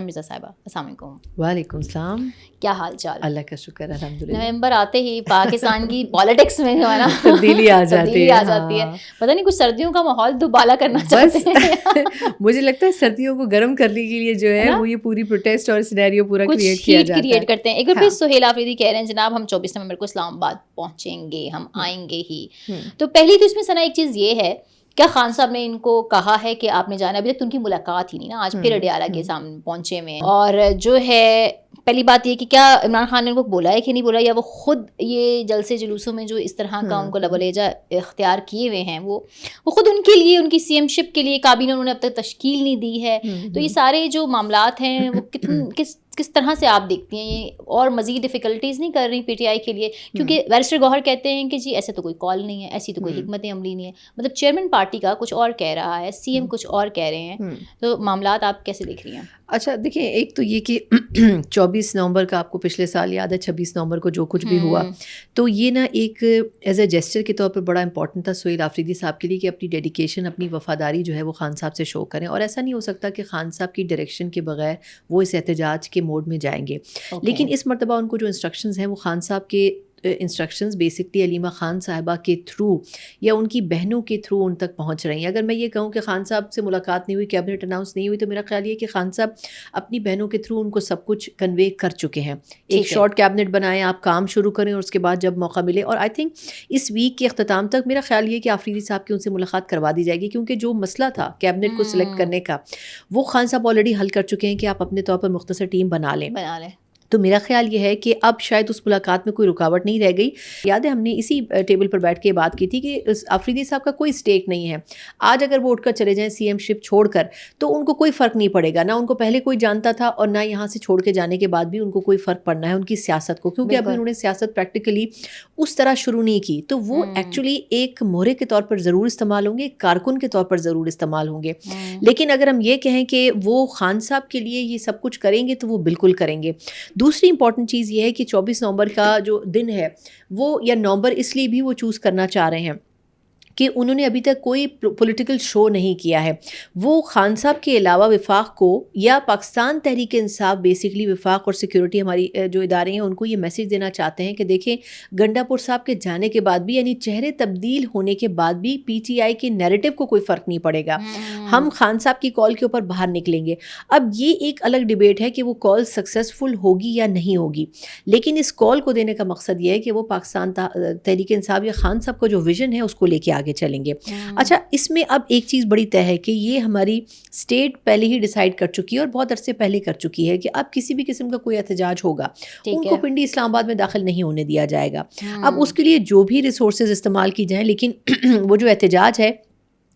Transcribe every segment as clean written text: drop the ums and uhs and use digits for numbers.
مرزا صاحبہ السلام علیکم. وعلیکم السلام. کیا حال چال؟ اللہ کا شکر الحمدللہ. نومبر آتے ہی پاکستان کی پالیٹکس میں جو ہے نا تبدیلی آ جاتی ہے. پتہ نہیں کچھ سردیوں کا ماحول دوبالا کرنا چاہتے ہیں. مجھے لگتا ہے سردیوں کو گرم کرنے کے لیے جو ہے وہ یہ پوری پروٹیسٹ اور سینیریو پورا کریٹ کیا جاتا ہے, کریٹ کرتے ہیں. ایک بار پھر سہیل آفریدی کہہ رہے ہیں جناب ہم 24 نومبر کو اسلام آباد پہنچیں گے, ہم آئیں گے ہی. تو پہلی تو اس میں سنا ایک چیز یہ ہے, کیا خان صاحب نے ان کو کہا ہے کہ آپ نے جانا؟ ابھی تک ان کی ملاقات ہی نہیں نا, آج پھر اڈیالہ کے سامنے پہنچے ہوئے ہیں. اور جو ہے پہلی بات یہ کہ کیا عمران خان نے ان کو بولا ہے کہ نہیں بولا, یا وہ خود یہ جلسے جلوسوں میں جو اس طرح کا ان کو لب و لہجہ اختیار کیے ہوئے ہیں وہ خود ان کے لیے, ان کی سی ایم شپ کے لیے کابینہ انہوں نے اب تک تشکیل نہیں دی ہے. تو یہ سارے جو معاملات ہیں وہ کس طرح سے آپ دیکھتی ہیں یہ, اور مزید ڈیفیکلٹیز نہیں کر رہی پی ٹی آئی کے لیے؟ کیونکہ بیرسٹر گوہر کہتے ہیں کہ جی ایسے تو کوئی کال نہیں ہے, ایسی تو کوئی حکمت عملی نہیں ہے. مطلب چیئرمین پارٹی کا کچھ اور کہہ رہا ہے, سی ایم کچھ اور کہہ رہے ہیں, تو معاملات آپ کیسے دیکھ رہی ہیں؟ اچھا دیکھیں, ایک تو یہ کہ 24 نومبر کا آپ کو پچھلے سال یاد ہے 26 نومبر کو جو کچھ بھی ہوا, تو یہ نا ایک ایز اے جیسچر کے طور پر بڑا امپورٹنٹ تھا سہیل آفریدی صاحب کے لیے کہ اپنی ڈیڈیکیشن, اپنی وفاداری جو ہے وہ خان صاحب سے شو کریں. اور ایسا نہیں ہو سکتا کہ خان صاحب کی ڈائریکشن کے بغیر وہ اس احتجاج کے موڈ میں جائیں گے. لیکن اس مرتبہ ان کو جو انسٹرکشنز ہیں وہ خان صاحب کے انسٹرکشنز بیسکلی علیمہ خان صاحبہ کے تھرو یا ان کی بہنوں کے تھرو ان تک پہنچ رہی ہیں. اگر میں یہ کہوں کہ خان صاحب سے ملاقات نہیں ہوئی, کیبنٹ اناؤنس نہیں ہوئی, تو میرا خیال یہ کہ خان صاحب اپنی بہنوں کے تھرو ان کو سب کچھ کنوے کر چکے ہیں. ایک شارٹ کیبنٹ بنائیں, آپ کام شروع کریں, اور اس کے بعد جب موقع ملے, اور آئی تھنک اس ویک کے اختتام تک میرا خیال یہ کہ آفریدی صاحب کی ان سے ملاقات کروا دی جائے گی, کیونکہ جو مسئلہ تھا کیبنٹ کو سلیکٹ کرنے کا وہ خان صاحب آلریڈی حل کر چکے ہیں کہ آپ اپنے طور پر مختصر ٹیم بنا لیں. تو میرا خیال یہ ہے کہ اب شاید اس ملاقات میں کوئی رکاوٹ نہیں رہ گئی. یاد ہے ہم نے اسی ٹیبل پر بیٹھ کے بات کی تھی کہ آفریدی صاحب کا کوئی اسٹیک نہیں ہے. آج اگر وہ اٹھ کر چلے جائیں سی ایم شپ چھوڑ کر, تو ان کو کوئی فرق نہیں پڑے گا, نہ ان کو پہلے کوئی جانتا تھا اور نہ یہاں سے چھوڑ کے جانے کے بعد بھی ان کو کوئی فرق پڑنا ہے ان کی سیاست کو, کیونکہ ابھی انہوں نے سیاست پریکٹیکلی اس طرح شروع نہیں کی. تو وہ ایکچولی ایک مہرے کے طور پر ضرور استعمال ہوں گے, ایک کارکن کے طور پر ضرور استعمال ہوں گے. لیکن اگر ہم یہ کہیں کہ وہ خان صاحب کے لیے یہ سب کچھ کریں گے تو وہ بالکل کریں گے. دوسری امپورٹنٹ چیز یہ ہے کہ 24 نومبر کا جو دن ہے وہ, یا نومبر اس لیے بھی وہ چوز کرنا چاہ رہے ہیں کہ انہوں نے ابھی تک کوئی پولیٹیکل شو نہیں کیا ہے. وہ خان صاحب کے علاوہ وفاق کو یا پاکستان تحریک انصاف, بیسکلی وفاق اور سیکیورٹی ہماری جو ادارے ہیں, ان کو یہ میسج دینا چاہتے ہیں کہ دیکھیں گنڈا پور صاحب کے جانے کے بعد بھی, یعنی چہرے تبدیل ہونے کے بعد بھی پی ٹی آئی کے نیریٹو کو کوئی فرق نہیں پڑے گا. ہم خان صاحب کی کال کے اوپر باہر نکلیں گے. اب یہ ایک الگ ڈیبیٹ ہے کہ وہ کال سکسیزفل ہوگی یا نہیں ہوگی, لیکن اس کال کو دینے کا مقصد یہ ہے کہ وہ پاکستان تحریک انصاف یا خان صاحب کا جو ویژن ہے اس کو لے کے آگے چلیں گے. اچھا, اس میں اب ایک چیز بڑی طے ہے کہ یہ ہماری اسٹیٹ پہلے ہی ڈیسائیڈ کر چکی ہے اور بہت عرصے پہلے کر چکی ہے کہ اب کسی بھی قسم کا کوئی احتجاج ہوگا ان کو پنڈی اسلام آباد میں داخل نہیں ہونے دیا جائے گا. اب اس کے لیے جو بھی ریسورسز استعمال کی جائیں, لیکن وہ جو احتجاج ہے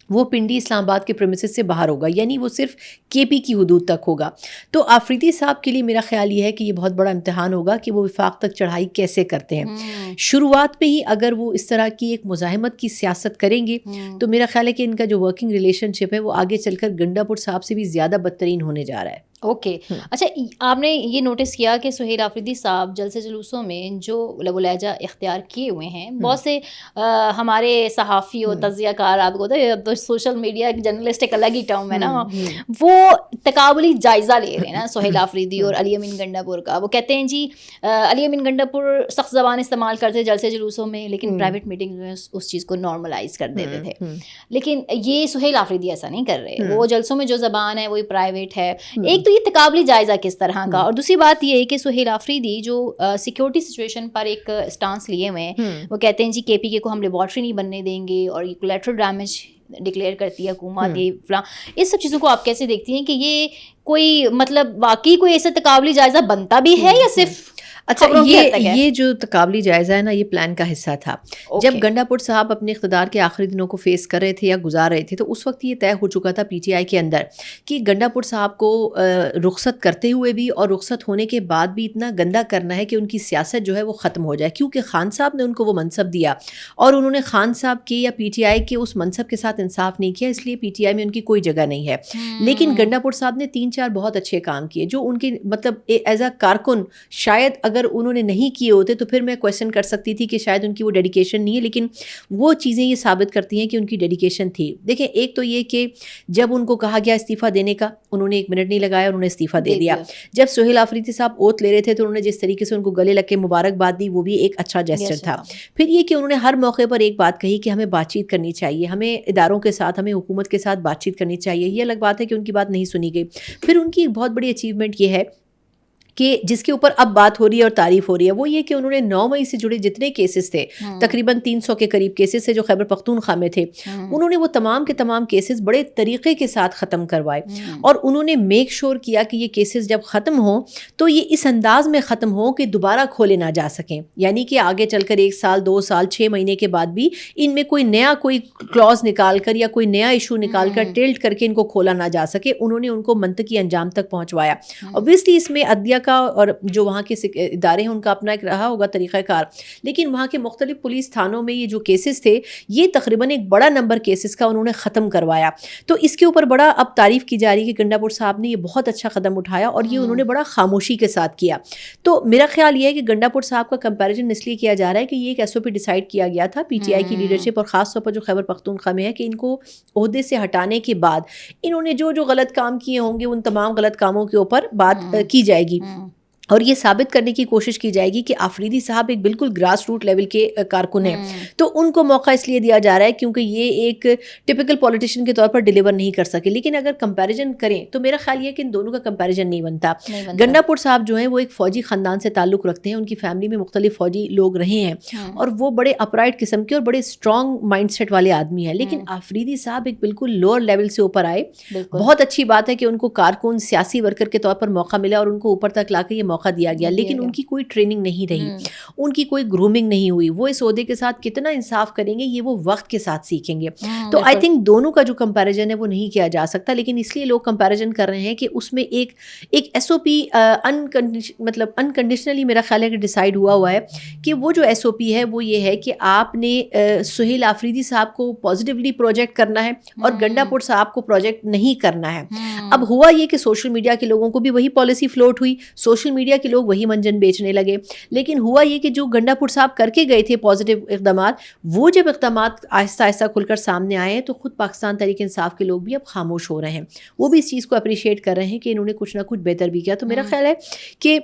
وہ پنڈی اسلام آباد کے پریمیسز سے باہر ہوگا, یعنی وہ صرف کے پی کی حدود تک ہوگا. تو آفریدی صاحب کے لیے میرا خیال یہ ہے کہ یہ بہت بڑا امتحان ہوگا کہ وہ وفاق تک چڑھائی کیسے کرتے ہیں. شروعات میں ہی اگر وہ اس طرح کی ایک مزاحمت کی سیاست کریں گے تو میرا خیال ہے کہ ان کا جو ورکنگ ریلیشن شپ ہے وہ آگے چل کر گنڈا پور صاحب سے بھی زیادہ بدترین ہونے جا رہا ہے. اوکے. اچھا, آپ نے یہ نوٹس کیا کہ سہیل آفریدی صاحب جلسے جلوسوں میں جو لب و لہجہ اختیار کیے ہوئے ہیں, بہت سے ہمارے صحافی اور تجزیہ کار, آپ کو اب تو سوشل میڈیا ایک جرنلسٹ ایک الگ ہی ٹرم ہے نا, وہ تقابلی جائزہ لے رہے ہیں نا سہیل آفریدی اور علی امین گنڈا پور کا. وہ کہتے ہیں جی علی امین گنڈا پور سخت زبان استعمال کرتے جلسے جلوسوں میں, لیکن پرائیویٹ میٹنگ میں اس چیز کو نارملائز کر دیتے تھے. لیکن یہ سہیل آفریدی ایسا نہیں کر رہے, وہ جلسوں میں جو زبان ہے وہی پرائیویٹ ہے. ایک تو یہ تقابلی جائزہ کس طرح کا, اور دوسری بات یہ ہے کہ سہیل آفریدی جو سیکیورٹی سچویشن پر ایک اسٹانس لیے ہوئے ہیں, وہ کہتے ہیں جی کے پی کے کو ہم لیبارٹری نہیں بننے دیں گے, اور یہ کولیٹرل ڈیمیج ڈکلیئر کرتی ہے حکومت, یہ فلاں. اس سب چیزوں کو آپ کیسے دیکھتی ہیں کہ یہ کوئی مطلب واقعی کوئی ایسا تقابلی جائزہ بنتا بھی ہے یا صرف اچھا یہ جو تقابلی جائزہ ہے نا یہ پلان کا حصہ تھا. جب گنڈا پور صاحب اپنے اقتدار کے آخری دنوں کو فیس کر رہے تھے یا گزار رہے تھے تو اس وقت یہ طے ہو چکا تھا پی ٹی آئی کے اندر کہ گنڈا پور صاحب کو رخصت کرتے ہوئے بھی اور رخصت ہونے کے بعد بھی اتنا گندا کرنا ہے کہ ان کی سیاست جو ہے وہ ختم ہو جائے, کیونکہ خان صاحب نے ان کو وہ منصب دیا اور انہوں نے خان صاحب کے یا پی ٹی آئی کے اس منصب کے ساتھ انصاف نہیں کیا, اس لیے پی ٹی آئی میں ان کی کوئی جگہ نہیں ہے. لیکن گنڈا پور صاحب نے 3-4 بہت اچھے کام کیے جو ان کے مطلب ایز اے کارکن شاید اگر انہوں نے نہیں کیے ہوتے تو پھر میں کویسچن کر سکتی تھی کہ شاید ان کی وہ ڈیڈیکیشن نہیں ہے, لیکن وہ چیزیں یہ ثابت کرتی ہیں کہ ان کی ڈیڈیکیشن تھی. دیکھیں ایک تو یہ کہ جب ان کو کہا گیا استعفیٰ دینے کا, انہوں نے 1 منٹ نہیں لگایا, انہوں نے استعفیٰ دے دیا. جب سہیل آفریدی صاحب اوتھ لے رہے تھے تو انہوں نے جس طریقے سے ان کو گلے لگ کے مبارکباد دی, وہ بھی ایک اچھا جیسچر تھا. پھر یہ کہ انہوں نے ہر موقع پر ایک بات کہی کہ ہمیں بات چیت کرنی چاہیے, ہمیں اداروں کے ساتھ, ہمیں حکومت کے ساتھ بات چیت کرنی چاہیے. یہ الگ بات ہے کہ ان کی بات نہیں سنی گئی. پھر ان کی ایک بہت بڑی اچیومنٹ یہ ہے کہ جس کے اوپر اب بات ہو رہی ہے اور تعریف ہو رہی ہے, وہ یہ کہ انہوں نے 9 مئی سے جڑے جتنے کیسز تھے, تقریباً 300 کے قریب کیسز تھے جو خیبر پختونخوا میں تھے, انہوں نے وہ تمام کے تمام کیسز بڑے طریقے کے ساتھ ختم کروائے. اور انہوں نے میک شور کیا کہ یہ کیسز جب ختم ہوں تو یہ اس انداز میں ختم ہوں کہ دوبارہ کھولے نہ جا سکیں, یعنی کہ آگے چل کر 1 سال 2 سال 6 مہینے کے بعد بھی ان میں کوئی نیا کوئی کلوز نکال کر یا کوئی نیا ایشو نکال کر ٹلٹ کر کے ان کو کھولا نہ جا سکے. انہوں نے ان کو منطقی انجام تک پہنچوایا. اوبویسلی اس میں عدلیہ کا اور جو وہاں کے ادارے ہیں ان کا اپنا ایک رہا ہوگا طریقہ کار, لیکن وہاں کے مختلف پولیس تھانوں میں یہ جو کیسز تھے, یہ تقریباً ایک بڑا نمبر کیسز کا انہوں نے ختم کروایا. تو اس کے اوپر بڑا اب تعریف کی جا رہی ہے کہ گنڈا پور صاحب نے یہ بہت اچھا قدم اٹھایا اور یہ انہوں نے بڑا خاموشی کے ساتھ کیا. تو میرا خیال یہ ہے کہ گنڈا پور صاحب کا کمپیریزن اس لیے کیا جا رہا ہے کہ یہ ایک SOP ڈیسائیڈ کیا گیا تھا پی ٹی آئی کی لیڈرشپ اور خاص طور پر جو خیبر پختونخوا میں ہے کہ ان کو عہدے سے ہٹانے کے بعد انہوں نے جو غلط کام کیے ہوں گے ان تمام غلط کاموں کے اوپر بات کی جائے گی اور یہ ثابت کرنے کی کوشش کی جائے گی کہ آفریدی صاحب ایک بالکل گراس روٹ لیول کے کارکن ہیں. تو ان کو موقع اس لیے دیا جا رہا ہے کیونکہ یہ ایک ٹپیکل پولیٹیشین کے طور پر ڈیلیور نہیں کر سکے. لیکن اگر کمپیریزن کریں تو میرا خیال یہ ہے کہ ان دونوں کا کمپیریزن نہیں بنتا. گنڈا پور صاحب جو ہیں وہ ایک فوجی خاندان سے تعلق رکھتے ہیں, ان کی فیملی میں مختلف فوجی لوگ رہے ہیں اور وہ بڑے اپرائٹ قسم کے اور بڑے اسٹرانگ مائنڈ سیٹ والے آدمی ہیں. لیکن آفریدی صاحب ایک بالکل لوور لیول سے اوپر آئے. بہت اچھی بات ہے کہ ان کو کارکن سیاسی ورکر کے طور پر موقع ملا اور ان کو اوپر تک لا کے یہ موقع دیا گیا, لیکن ان کی کوئی ٹریننگ نہیں رہی, ان کی کوئی گرومنگ نہیں ہوئی. وہ اس عہدے کے ساتھ کتنا انصاف کریں گے یہ وہ وقت کے ساتھ سیکھیں گے. تو آئی تھنک دونوں کا جو کمپیریزن ہے وہ نہیں کیا جا سکتا, لیکن اس لیے لوگ کمپیریزن کر رہے ہیں کہ اس میں ایک SOP مطلب انکنڈیشنلی میرا خیال ہے کہ ڈیسائیڈ ہوا ہے کہ وہ جو SOP ہے وہ یہ ہے کہ آپ نے سہیل آفریدی صاحب کو پازیٹیولی پروجیکٹ کرنا ہے اور گنڈا پور صاحب کو پروجیکٹ نہیں کرنا ہے. اب ہوا یہ کہ سوشل میڈیا کے لوگوں کو بھی وہی پالیسی فلوٹ ہوئی, سوشل میڈیا کے لوگ وہی منجن بیچنے لگے. لیکن ہوا یہ کہ جو گنڈا پور صاحب کر کے گئے تھے پازیٹیو اقدامات, وہ جب اقدامات آہستہ آہستہ کھل کر سامنے آئے ہیں تو خود پاکستان تحریک انصاف کے لوگ بھی اب خاموش ہو رہے ہیں. وہ بھی اس چیز کو اپریشیٹ کر رہے ہیں کہ انہوں نے کچھ نہ کچھ بہتر بھی کیا. تو میرا خیال ہے کہ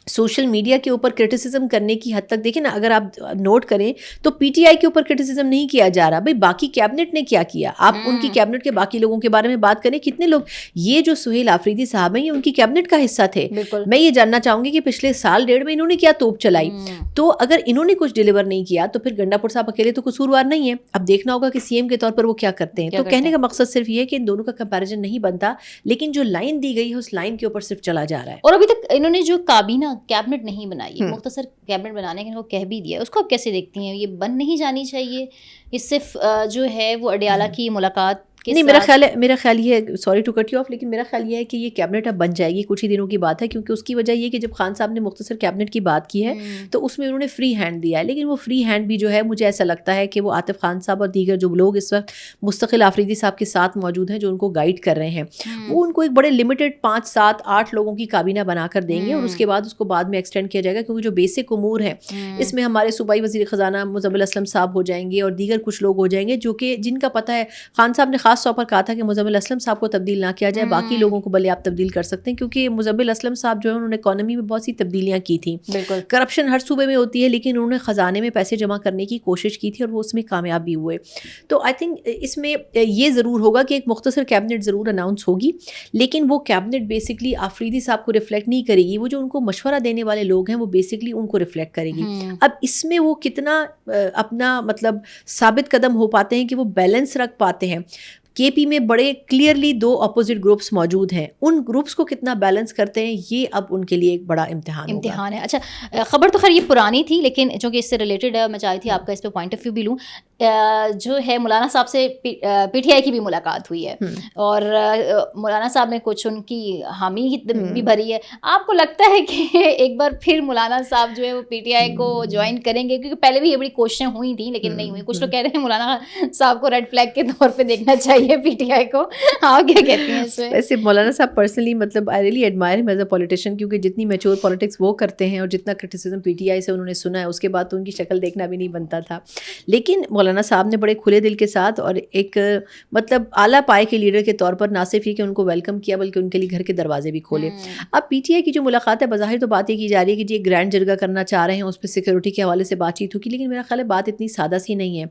سوشل میڈیا کے اوپر کرٹیسزم کرنے کی حد تک دیکھیں نا, اگر آپ نوٹ کریں تو پی ٹی آئی کے اوپر کرٹیسزم نہیں کیا جا رہا. بھائی باقی کیبنٹ نے کیا کیا, آپ ان کی کیبنٹ کے باقی لوگوں کے بارے میں بات کریں, کتنے لوگ, یہ جو سہیل آفریدی صاحب ہیں یہ ان کی کیبنٹ کا حصہ تھے. میں یہ جاننا چاہوں گی کہ پچھلے سال 1.5 میں انہوں نے کیا توپ چلائی. تو اگر انہوں نے کچھ ڈیلیور نہیں کیا تو پھر گنڈا پور صاحب اکیلے تو قصوروار نہیں ہے. اب دیکھنا ہوگا کہ CM کے طور پر وہ کیا کرتے ہیں. تو کہنے کا مقصد صرف یہ ہے کہ ان دونوں کا کمپیریزن نہیں بنتا, لیکن جو لائن دی گئی ہے اس لائن کے اوپر صرف چلا جا رہا ہے. اور ابھی تک انہوں نے جو کابینہ کیبنٹ نہیں بنائی, مختصر کیبنٹ بنانے کے کو کہہ بھی دیا, اس کو آپ کیسے دیکھتی ہیں؟ یہ بن نہیں جانی چاہیے, یہ صرف جو ہے وہ اڈیالہ کی ملاقات نہیں. میرا خیال یہ ہے, sorry to cut you off, لیکن میرا خیال یہ ہے کہ یہ کیبنٹ اب بن جائے گی, کچھ ہی دنوں کی بات ہے. کیونکہ اس کی وجہ یہ کہ جب خان صاحب نے مختصر کیبنٹ کی بات کی ہے تو اس میں انہوں نے فری ہینڈ دیا ہے. لیکن وہ فری ہینڈ بھی جو ہے مجھے ایسا لگتا ہے کہ وہ عاطف خان صاحب اور دیگر جو لوگ اس وقت مستقل آفریدی صاحب کے ساتھ موجود ہیں جو ان کو گائیڈ کر رہے ہیں, وہ ان کو ایک بڑے لمیٹڈ 5 7 8 لوگوں کی کابینہ بنا کر دیں گے اور اس کے بعد اس کو بعد میں ایکسٹینڈ کیا جائے گا. کیونکہ جو بیسک امور ہیں اس میں ہمارے صوبائی وزیر خزانہ مزمل اسلم صاحب ہو جائیں گے اور دیگر کچھ لوگ ہو جائیں گے جو کہ جن کا پتہ ہے. خان صاحب نے خاص طور پر کہا تھا کہ مزمل اسلم صاحب کو تبدیل نہ کیا جائے, باقی لوگوں کو بھلے آپ تبدیل کر سکتے ہیں. کیونکہ مزمل اسلم صاحب جو ہے انہوں نے اکانومی میں بہت سی تبدیلیاں کی تھیں. کرپشن ہر صوبے میں ہوتی ہے, لیکن انہوں نے خزانے میں پیسے جمع کرنے کی کوشش کی تھی اور وہ اس میں کامیاب بھی ہوئے. تو آئی تھنک اس میں یہ ضرور ہوگا کہ ایک مختصر کیبنٹ ضرور اناؤنس ہوگی, لیکن وہ کیبنٹ بیسکلی آفریدی صاحب کو ریفلیکٹ نہیں کرے گی. وہ جو ان کو مشورہ دینے والے لوگ ہیں وہ بیسکلی ان کو ریفلیکٹ کرے گی. اب اس میں وہ کتنا اپنا مطلب ثابت قدم ہو پاتے ہیں کہ وہ بیلنس رکھ پاتے ہیں. KP میں بڑے کلیئرلی 2 اپوزٹ گروپس موجود ہیں, ان گروپس کو کتنا بیلنس کرتے ہیں یہ اب ان کے لیے ایک بڑا امتحان ہے. اچھا, خبر تو خیر یہ پرانی تھی لیکن جو کہ اس سے ریلیٹڈ ہے, میں چاہتی تھی آپ کا اس پہ پوائنٹ آف ویو بھی لوں. جو ہے مولانا صاحب سے پی ٹی آئی کی بھی ملاقات ہوئی ہے اور مولانا صاحب نے کچھ ان کی حامی بھی بھری ہے. آپ کو لگتا ہے کہ ایک بار پھر مولانا صاحب جو ہے وہ پی ٹی آئی کو جوائن کریں گے؟ کیونکہ پہلے بھی یہ بڑی کوششیں ہوئی تھیں لیکن نہیں ہوئی. کچھ لوگ کہہ رہے ہیں مولانا صاحب کو ریڈ فلیگ کے طور پہ دیکھنا چاہیے پی ٹی آئی کو. آپ کیا کہتی ہیں اس میں؟ ویسے مولانا صاحب پرسنلی مطلب آئی ریئلی ایڈمائر ہم ایز اے پولیٹیشین, کیونکہ جتنی میچور پالیٹکس وہ کرتے ہیں اور جتنا کرٹیسزم پی ٹی آئی سے انہوں نے سنا ہے اس کے بعد تو ان کی شکل دیکھنا بھی نہیں بنتا تھا. لیکن مولانا صاحب نے بڑے کھلے دل کے ساتھ اور ایک مطلب اعلیٰ پائے کے لیڈر کے طور پر نہ صرف ہی کہ ان کو ویلکم کیا بلکہ ان کے لیے گھر کے دروازے بھی کھولے. اب پی ٹی آئی کی جو ملاقات ہے بظاہر تو بات یہ کی جا رہی ہے کہ جی ایک گرینڈ جرگہ کرنا چاہ رہے ہیں, اس پہ سیکورٹی کے حوالے سے بات چیت ہوگی, لیکن میرا خیال ہے بات اتنی سادہ سی نہیں ہے.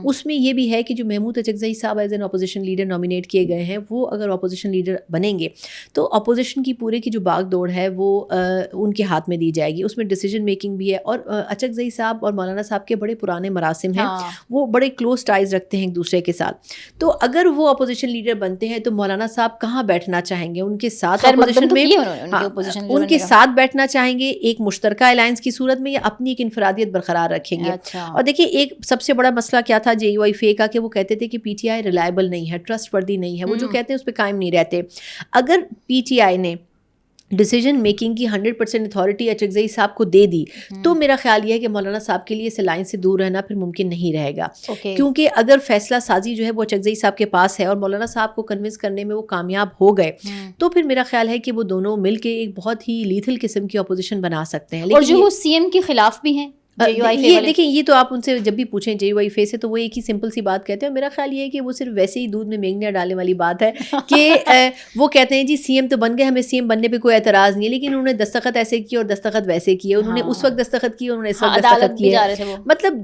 اس میں یہ بھی ہے کہ جو محمود اچکزئی صاحب as an opposition leader nominate کیے گئے ہیں وہ اگر اپوزیشن لیڈر بنیں گے تو اپوزیشن کی پورے کی جو باغ دوڑ ہے وہ ان کے ہاتھ میں دی جائے گی. اس میں ڈیسیجن میکنگ بھی ہے اور اچکزئی صاحب اور مولانا صاحب کے بڑے پرانے مراسم ہیں, وہ بڑے کلوز ٹائز رکھتے ہیں ایک دوسرے کے ساتھ. تو اگر وہ اپوزیشن لیڈر بنتے ہیں تو مولانا صاحب کہاں بیٹھنا چاہیں گے؟ ان کے ساتھ اپوزیشن میں ان کے ساتھ بیٹھنا چاہیں گے ایک مشترکہ الائنس کی صورت میں, یا اپنی ایک انفرادیت برقرار رکھیں گے؟ اور دیکھیے ایک سب سے بڑا مسئلہ کیا تھا جے یو آئی فے کا, کہ وہ کہتے تھے کہ پی ٹی آئی ریلائبل نہیں ہے, ٹرسٹ وردی نہیں ہے, وہ جو کہتے ہیں اس پہ قائم نہیں رہتے. اگر پی ٹی آئی نے ڈیسیجن میکنگ کی 100% اتھارٹی اچکزئی صاحب کو دے دی تو میرا خیال یہ ہے کہ مولانا صاحب کے لیے اس لائن سے دور رہنا پھر ممکن نہیں رہے گا. کیونکہ اگر فیصلہ سازی جو ہے وہ اچکزئی صاحب کے پاس ہے اور مولانا صاحب کو کنونس کرنے میں وہ کامیاب ہو گئے تو پھر میرا خیال ہے کہ وہ دونوں مل کے ایک بہت ہی لیتھل قسم کی اپوزیشن بنا سکتے ہیں. اور جو وہ سی ایم کے خلاف بھی ہیں یہ دیکھیں, یہ تو آپ ان سے جب بھی پوچھیں جے یو آئی فے سے تو وہ ایک ہی سمپل سی بات کہتے ہیں. میرا خیال یہ ہے کہ وہ صرف ویسے ہی دودھ میں مینگنیاں ڈالنے والی بات ہے کہ وہ کہتے ہیں جی سی ایم تو بن گئے, ہمیں سی ایم بننے پہ کوئی اعتراض نہیں ہے, لیکن انہوں نے دستخط ایسے کیے اور دستخط ویسے کیے, انہوں نے اس وقت دستخط کیے, انہوں نے اس وقت دستخط کیے, مطلب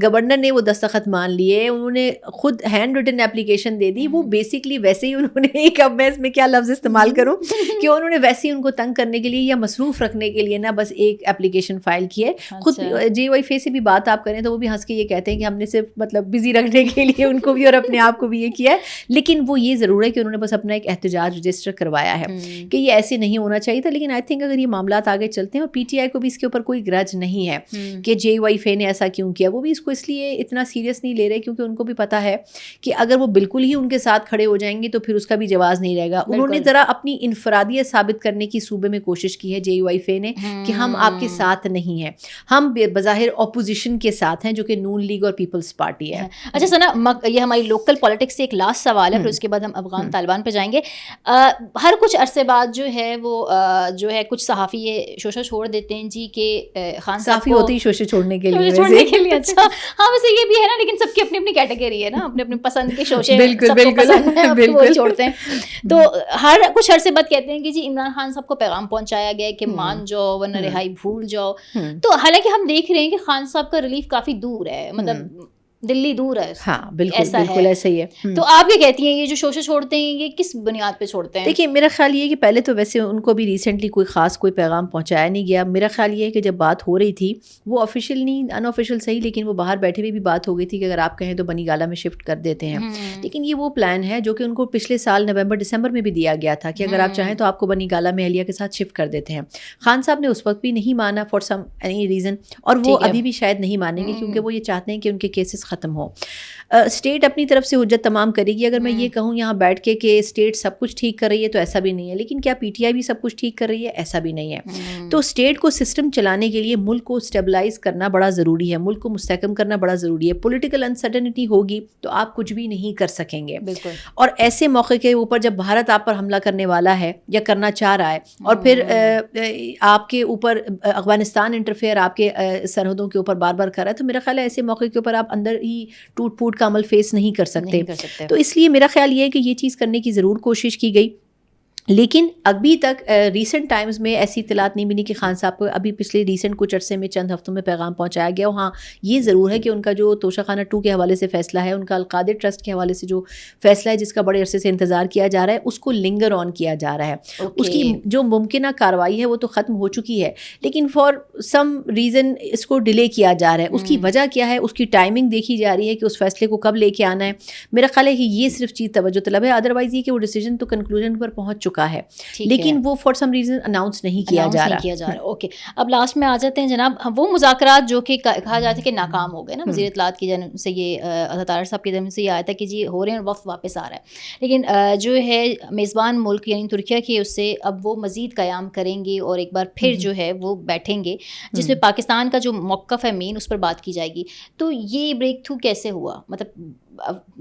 گورنر نے وہ دستخط مان لیے, انہوں نے خود ہینڈ ریٹن اپلیکیشن دے دی. وہ بیسکلی ویسے ہی انہوں نے ایک, اب میں اس میں کیا لفظ استعمال کروں, کہ انہوں نے ویسے ہی ان کو تنگ کرنے کے لیے یا مصروف رکھنے کے لیے نا بس ایک اپلیکیشن فائل کی ہے. خود جے یو آئی فے سے بھی بات آپ کریں تو وہ بھی ہنس کے یہ کہتے ہیں کہ ہم نے صرف مطلب بزی رکھنے کے لیے ان کو بھی اور اپنے آپ کو بھی یہ کیا ہے, لیکن وہ یہ ضرور ہے کہ انہوں نے بس اپنا ایک احتجاج رجسٹر کروایا ہے کہ یہ ایسے نہیں ہونا چاہیے تھا. لیکن آئی تھنک اگر یہ معاملات آگے چلتے ہیں, اور پی ٹی آئی کو بھی اس کے اوپر کوئی گرج نہیں ہے کہ جے یو آئی فے نے ایسا کیوں کیا, وہ بھی اس کو اس لیے اتنا سیریس نہیں لے رہے کیونکہ ان کو بھی پتا ہے کہ اگر وہ بالکل ہی ان کے ساتھ کھڑے ہو جائیں گے تو پھر اس کا بھی جواز نہیں رہے گا. انہوں نے ذرا اپنی انفرادیت ثابت کرنے کی صوبے میں کوشش کی ہے جے یو آئی فے نے کہ ہم آپ کے ساتھ نہیں ہیں, ہم بظاہر اپوزیشن کے ساتھ ہیں جو کہ نون لیگ اور پیپلز پارٹی ہے. اچھا ثنا, یہ ہماری لوکل پالیٹکس سے ایک لاسٹ سوال ہے, پھر اس کے بعد ہم افغان طالبان پہ جائیں گے. ہر کچھ عرصے بعد جو ہے وہ جو ہے کچھ صحافی یہ شوشہ چھوڑ دیتے ہیں جی کہ خان صاحب صحافی ہوتے ہی شوشے چھوڑنے کے لیے اچھا ہاں ویسے یہ بھی ہے نا, لیکن سب کی اپنی اپنی کیٹیگری ہے نا, اپنے اپنے پسند کے شوشے بالکل چھوڑتے ہیں. تو ہر کچھ عرصے بعد کہتے ہیں کہ جی عمران خان صاحب کو پیغام پہنچایا گیا کہ مان جاؤ ورنہ رہائی بھول جاؤ. تو حالانکہ ہم دیکھ رہے ہیں کہ خان صاحب کا ریلیف کافی دور ہے, مطلب دلی دور ہے. ہاں بالکل بالکل ایسا ہی ہے. تو آپ کیا کہتی ہیں یہ جو شوشے چھوڑتے ہیں یہ کس بنیاد پہ چھوڑتے ہیں؟ دیکھیے میرا خیال یہ ہے کہ پہلے تو ویسے ان کو بھی ریسنٹلی کوئی خاص کوئی پیغام پہنچایا نہیں گیا. میرا خیال یہ ہے کہ جب بات ہو رہی تھی وہ آفیشیل نہیں ان آفیشیل صحیح, لیکن وہ باہر بیٹھے ہوئے بھی بات ہو گئی تھی کہ اگر آپ کہیں تو بنی گالا میں شفٹ کر دیتے ہیں. لیکن یہ وہ پلان ہے جو کہ ان کو پچھلے سال نومبر دسمبر میں بھی دیا گیا تھا کہ اگر آپ چاہیں تو آپ کو بنی گالا میں اہلیہ کے ساتھ شفٹ کر دیتے ہیں. خان صاحب نے اس وقت بھی نہیں مانا فار سم اینی ریزن, اور وہ ابھی بھی شاید نہیں مانیں گے کیونکہ وہ یہ چاہتے ہیں کہ ان کے کیسز ختم ہوں. اسٹیٹ اپنی طرف سے حجت تمام کرے گی. اگر میں یہ کہوں یہاں بیٹھ کے کہ اسٹیٹ سب کچھ ٹھیک کر رہی ہے تو ایسا بھی نہیں ہے, لیکن کیا پی ٹی آئی بھی سب کچھ ٹھیک کر رہی ہے؟ ایسا بھی نہیں ہے. تو اسٹیٹ کو سسٹم چلانے کے لیے ملک کو اسٹیبلائز کرنا بڑا ضروری ہے, ملک کو مستحکم کرنا بڑا ضروری ہے. پولیٹیکل انسرٹنٹی ہوگی تو آپ کچھ بھی نہیں کر سکیں گے. اور ایسے موقع کے اوپر جب بھارت آپ پر حملہ کرنے والا ہے یا کرنا چاہ رہا ہے اور پھر آپ کے اوپر افغانستان انٹرفیئر آپ کے سرحدوں کے اوپر بار بار کر رہا ہے, تو میرا خیال ہے ایسے موقع کے اوپر آپ اندر ہی ٹوٹ پھوٹ کا عمل فیس نہیں کر سکتے. تو اس لیے میرا خیال یہ ہے کہ یہ چیز کرنے کی ضرور کوشش کی گئی, لیکن ابھی تک ریسنٹ ٹائمز میں ایسی اطلاعات نہیں ملی کہ خان صاحب کو ابھی پچھلے ریسنٹ کچھ عرصے میں چند ہفتوں میں پیغام پہنچایا گیا. ہاں یہ ضرور ہے کہ ان کا جو توشہ خانہ 2 کے حوالے سے فیصلہ ہے, ان کا القادر ٹرسٹ کے حوالے سے جو فیصلہ ہے جس کا بڑے عرصے سے انتظار کیا جا رہا ہے, اس کو لنگر آن کیا جا رہا ہے. اس کی جو ممکنہ کارروائی ہے وہ تو ختم ہو چکی ہے, لیکن فار سم ریزن اس کو ڈیلے کیا جا رہا ہے. اس کی وجہ کیا ہے, اس کی ٹائمنگ دیکھی جا رہی ہے کہ اس فیصلے کو کب لے کے آنا ہے. میرا خیال ہے کہ یہ صرف چیز توجہ طلب ہے, ادروائز یہ کہ وہ ڈیسیجن تو کنکلوژن پر پہنچ چکا چکا ہے, لیکن وہ فار سم ریزن اناؤنس نہیں کیا جا رہا. اوکے, اب لاسٹ میں آ جاتے ہیں جناب, وہ مذاکرات جو کہ کہا جاتا ہے کہ ناکام ہو گئے نا, وزیر اطلاعات کی جانب سے یہ عطا صاحب کی جانب سے یہ آیا تھا کہ جی ہو رہے ہیں, وقت واپس آ رہا ہے, لیکن جو ہے میزبان ملک یعنی ترکیہ کی اس سے اب وہ مزید قیام کریں گے اور ایک بار پھر جو ہے وہ بیٹھیں گے, جس میں پاکستان کا جو موقف ہے مین اس پر بات کی جائے گی. تو یہ بریک تھرو کیسے ہوا؟ مطلب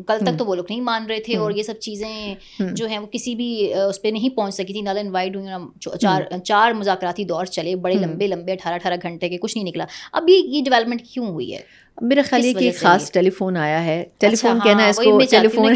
کل تک تو وہ لوگ نہیں مان رہے تھے اور یہ سب چیزیں جو ہیں وہ کسی بھی اس پہ نہیں پہنچ سکی تھی, نل انوائٹ ہوئی, 4 مذاکراتی دور چلے بڑے لمبے 18 گھنٹے کے, کچھ نہیں نکلا. اب یہ ڈیولپمنٹ کیوں ہوئی ہے؟ میرا خیال ہے کہ ایک خاص ٹیلی فون آیا ہے, ٹیلی فون کہنا ہے اس کو, ٹیلی فون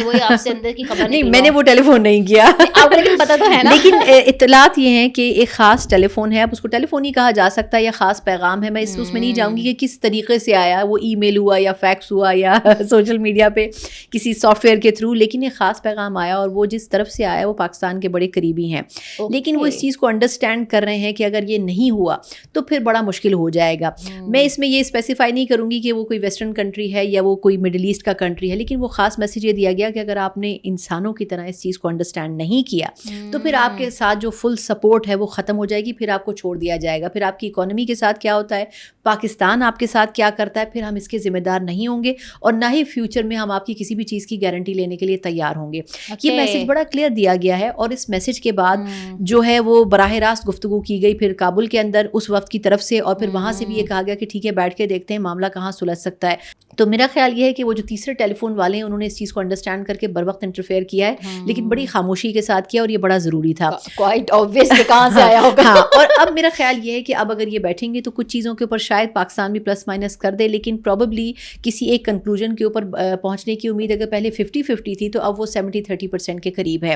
نہیں, میں نے وہ ٹیلی فون نہیں کیا, لیکن پتہ تو ہے نا, لیکن اطلاعات یہ ہیں کہ ایک خاص ٹیلی فون ہے, اب اس کو ٹیلی فون ہی کہا جا سکتا ہے یا خاص پیغام ہے. میں اس میں نہیں جاؤں گی کہ کس طریقے سے آیا, وہ ای میل ہوا یا فیکس ہوا یا سوشل میڈیا پہ کسی سافٹ ویئر کے تھرو, لیکن ایک خاص پیغام آیا اور وہ جس طرف سے آیا وہ پاکستان کے بڑے قریبی ہیں. لیکن وہ اس چیز کو انڈرسٹینڈ کر رہے ہیں کہ اگر یہ نہیں ہوا تو پھر بڑا مشکل ہو جائے گا. میں اس میں یہ اسپیسیفائی نہیں کروں گی کہ وہ کوئی ویسٹرن کنٹری ہے یا وہ کوئی مڈل ایسٹ کا کنٹری ہے, لیکن وہ خاص میسیج یہ دیا گیا کہ اگر آپ نے انسانوں کی طرح اس چیز کو انڈرسٹینڈ نہیں کیا تو پھر آپ کے ساتھ جو فل سپورٹ ہے وہ ختم ہو جائے گی, پھر آپ کو چھوڑ دیا جائے گا. پھر آپ کی اکانومی کے ساتھ کیا ہوتا ہے, پاکستان آپ کے ساتھ کیا کرتا ہے, پھر ہم اس کے ذمہ دار نہیں ہوں گے اور نہ ہی فیوچر میں ہم آپ کی کسی بھی چیز کی گارنٹی لینے کے لیے تیار ہوں گے. یہ میسج بڑا کلیئر دیا گیا ہے, اور اس میسج کے بعد جو ہے وہ براہ راست گفتگو کی گئی پھر کابل کے اندر اس وقت کی طرف سے, اور پھر وہاں سے بھی یہ کہا گیا کہ ٹھیک ہے بیٹھ کے دیکھتے ہیں معاملہ کہاں سلجھ سکتا ہے. تو میرا خیال یہ ہے کہ وہ جو تیسرے ٹیلی فون والے ہیں انہوں نے اس چیز کو انڈرسٹینڈ کر کے بر وقت انٹرفیئر کیا ہے, لیکن بڑی خاموشی کے ساتھ کیا, اور یہ بڑا ضروری تھا. کوائٹ آبویس کہ کہاں سے آیا ہوگا. ہاں, اور اب میرا خیال یہ ہے کہ اب اگر یہ بیٹھیں گے تو کچھ چیزوں کے اوپر شاید پاکستان بھی پلس مائنس کر دے, لیکن پروبیبلی کسی ایک کنکلوژن کے اوپر پہنچنے کی امید اگر پہلے 50-50 تھی تو اب وہ 70-30% کے قریب ہے.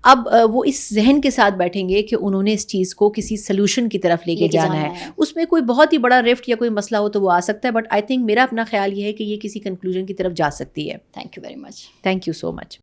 اب وہ اس ذہن کے ساتھ بیٹھیں گے کہ انہوں نے اس چیز کو کسی سلوشن کی طرف لے کے جانا ہے. اس میں کوئی بہت ہی بڑا رفٹ یا کوئی مسئلہ ہو تو وہ آ سکتا ہے, بٹ آئی تھنک میرا اپنا خیال یہ ہے کہ یہ کسی کنکلوژن کی طرف جا سکتی ہے. Thank you very much. Thank you so much.